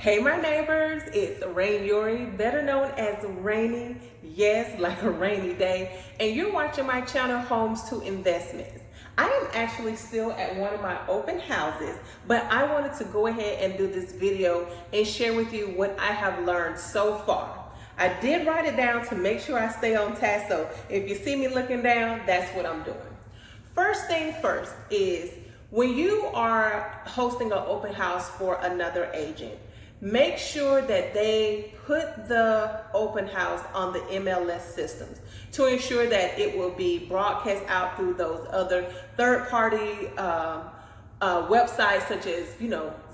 Hey my neighbors, it's Rain Yuri, better known as Rainy, yes, like a rainy day, and you're watching my channel Homes to Investments. I am actually still at one of my open houses, but I wanted to go ahead and do this video and share with you what I have learned so far. I did write it down to make sure I stay on task, so if you see me looking down, that's what I'm doing. First thing first is when you are hosting an open house for another agent, make sure that they put the open house on the MLS systems to ensure that it will be broadcast out through those other third-party websites such as,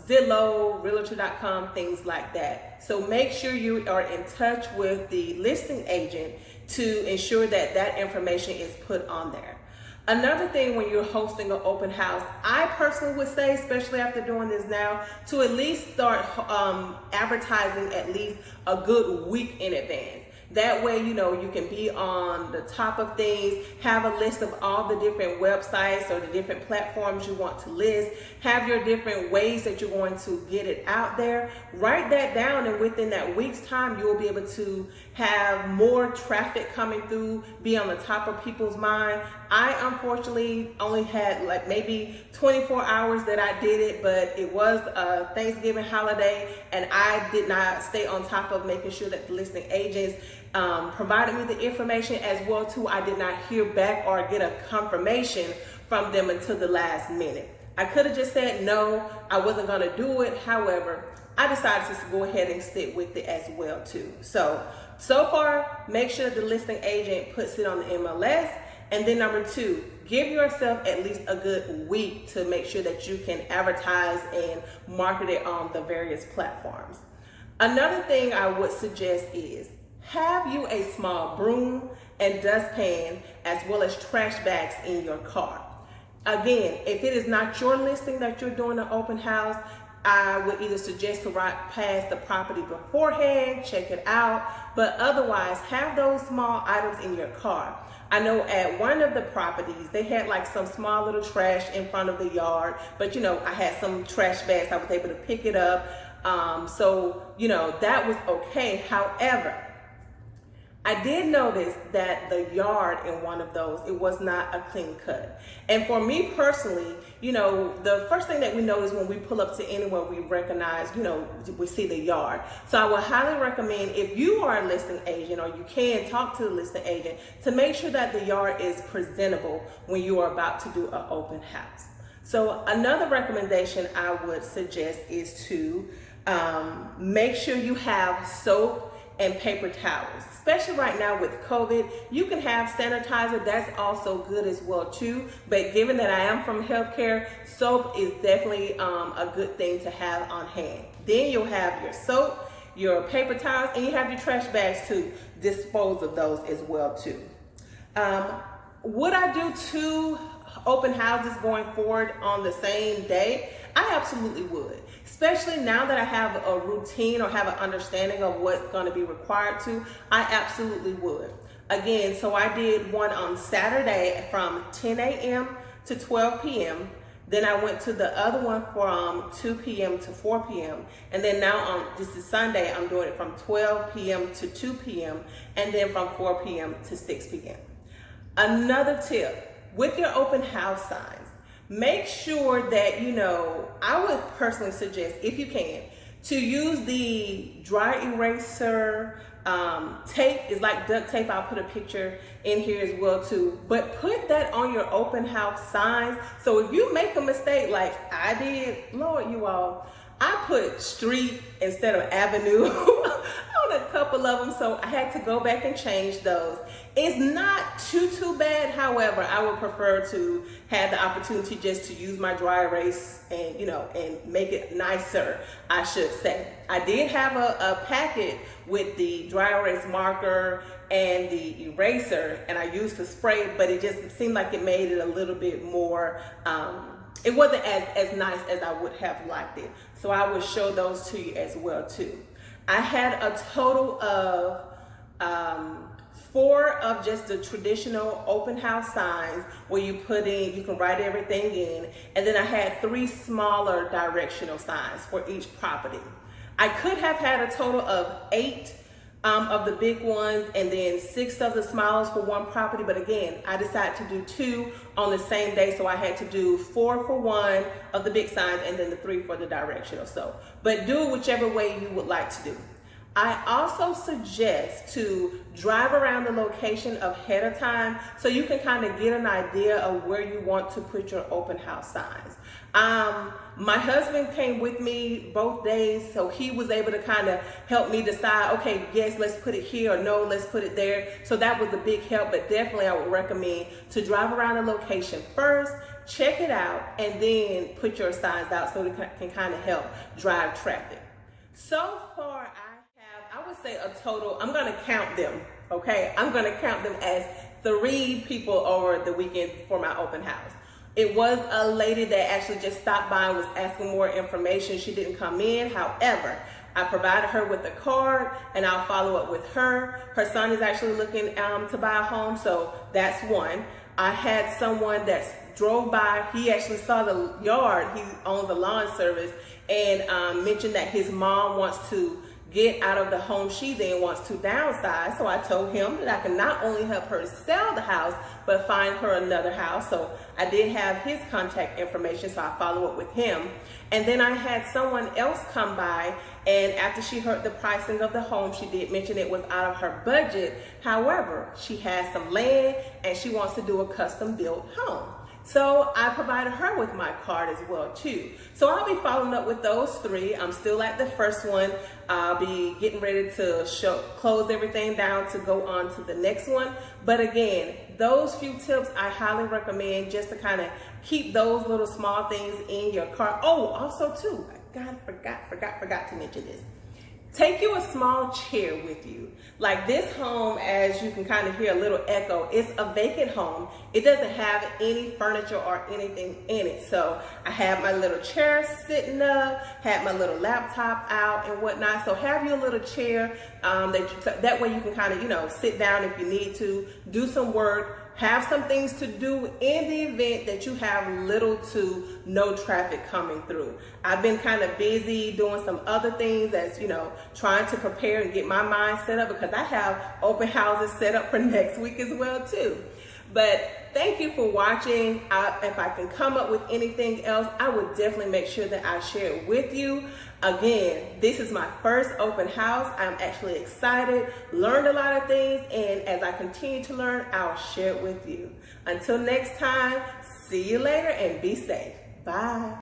Zillow, realtor.com, things like that. So make sure you are in touch with the listing agent to ensure that that information is put on there. Another thing when you're hosting an open house, I personally would say, especially after doing this now, to at least start advertising at least a good week in advance. That way, you can be on the top of things, have a list of all the different websites or the different platforms you want to list, have your different ways that you're going to get it out there. Write that down, and within that week's time, you'll be able to have more traffic coming through, be on the top of people's mind. I unfortunately only had like maybe 24 hours that I did it, but it was a Thanksgiving holiday and I did not stay on top of making sure that the listing agents provided me the information as well too. I did not hear back or get a confirmation from them until the last minute. I could have just said no, I wasn't gonna do it. However, I decided to go ahead and stick with it as well too. So far, make sure the listing agent puts it on the MLS. And then number two, give yourself at least a good week to make sure that you can advertise and market it on the various platforms. Another thing I would suggest is have you a small broom and dustpan as well as trash bags in your car. Again, if it is not your listing that you're doing an open house, I would either suggest to ride past the property beforehand, check it out, but otherwise have those small items in your car. I know at one of the properties, they had like some small little trash in front of the yard, but I had some trash bags, I was able to pick it up. So that was okay. However, I did notice that the yard in one of those, it was not a clean cut. And for me personally, the first thing that we notice when we pull up to anywhere, we recognize, we see the yard. So I would highly recommend, if you are a listing agent or you can talk to the listing agent, to make sure that the yard is presentable when you are about to do an open house. So another recommendation I would suggest is to make sure you have soap and paper towels. Especially right now with COVID, you can have sanitizer, that's also good as well too. But given that I am from healthcare, soap is definitely a good thing to have on hand. Then you'll have your soap, your paper towels, and you have your trash bags to dispose of those as well too. Would I do 2 open houses going forward on the same day? I absolutely would, especially now that I have a routine or have an understanding of what's going to be required to. I absolutely would. Again, so I did one on Saturday from 10 a.m. to 12 p.m. Then I went to the other one from 2 p.m. to 4 p.m. And then now this is Sunday, I'm doing it from 12 p.m. to 2 p.m. and then from 4 p.m. to 6 p.m. Another tip, with your open house signs, make sure that, I would personally suggest, if you can, to use the dry eraser tape. Is like duct tape. I'll put a picture in here as well too. But put that on your open house signs. So if you make a mistake like I did, Lord, you all, I put street instead of avenue on a couple of them, so I had to go back and change those. It's not too bad. However, I would prefer to have the opportunity just to use my dry erase and and make it nicer, I should say. I did have a packet with the dry erase marker and the eraser, and I used the spray, but it just seemed like it made it a little bit more it wasn't as nice as I would have liked it. So I will show those to you as well too. I had a total of 4 of just the traditional open house signs where you can write everything in. And then I had 3 smaller directional signs for each property. I could have had a total of 8 of the big ones and then 6 of the smallest for one property. But again, I decided to do 2 on the same day. So I had to do 4 for one of the big signs and then the 3 for the directional. So, but do it whichever way you would like to do. I also suggest to drive around the location ahead of time so you can kind of get an idea of where you want to put your open house signs. My husband came with me both days, so he was able to kind of help me decide, okay, yes, let's put it here, or no, let's put it there. So that was a big help, but definitely I would recommend to drive around the location first, check it out, and then put your signs out so it can kind of help drive traffic. So far, I would say a total, I'm going to count them, okay? I'm going to count them as 3 people over the weekend for my open house. It was a lady that actually just stopped by and was asking more information. She didn't come in. However, I provided her with a card and I'll follow up with her. Her son is actually looking to buy a home, so that's one. I had someone that drove by. He actually saw the yard. He owns a lawn service and mentioned that his mom wants to get out of the home she's in, wants to downsize. So I told him that I can not only help her sell the house, but find her another house. So I did have his contact information, so I follow up with him. And then I had someone else come by, and after she heard the pricing of the home, she did mention it was out of her budget. However, she has some land and she wants to do a custom built home. So I provided her with my card as well too. So I'll be following up with those 3. I'm still at the first one. I'll be getting ready to close everything down to go on to the next one. But again, those few tips I highly recommend just to kind of keep those little small things in your cart. Oh, also too, I forgot to mention this. Take you a small chair with you. Like this home, as you can kind of hear a little echo, it's a vacant home. It doesn't have any furniture or anything in it. So I have my little chair sitting up, had my little laptop out and whatnot. So have your little chair, that way you can kind of, sit down if you need to, do some work, have some things to do in the event that you have little to no traffic coming through. I've been kind of busy doing some other things as, trying to prepare and get my mind set up because I have open houses set up for next week as well too. But thank you for watching. If I can come up with anything else, I would definitely make sure that I share it with you. Again, this is my first open house. I'm actually excited, learned a lot of things, and as I continue to learn, I'll share it with you. Until next time, see you later and be safe. Bye.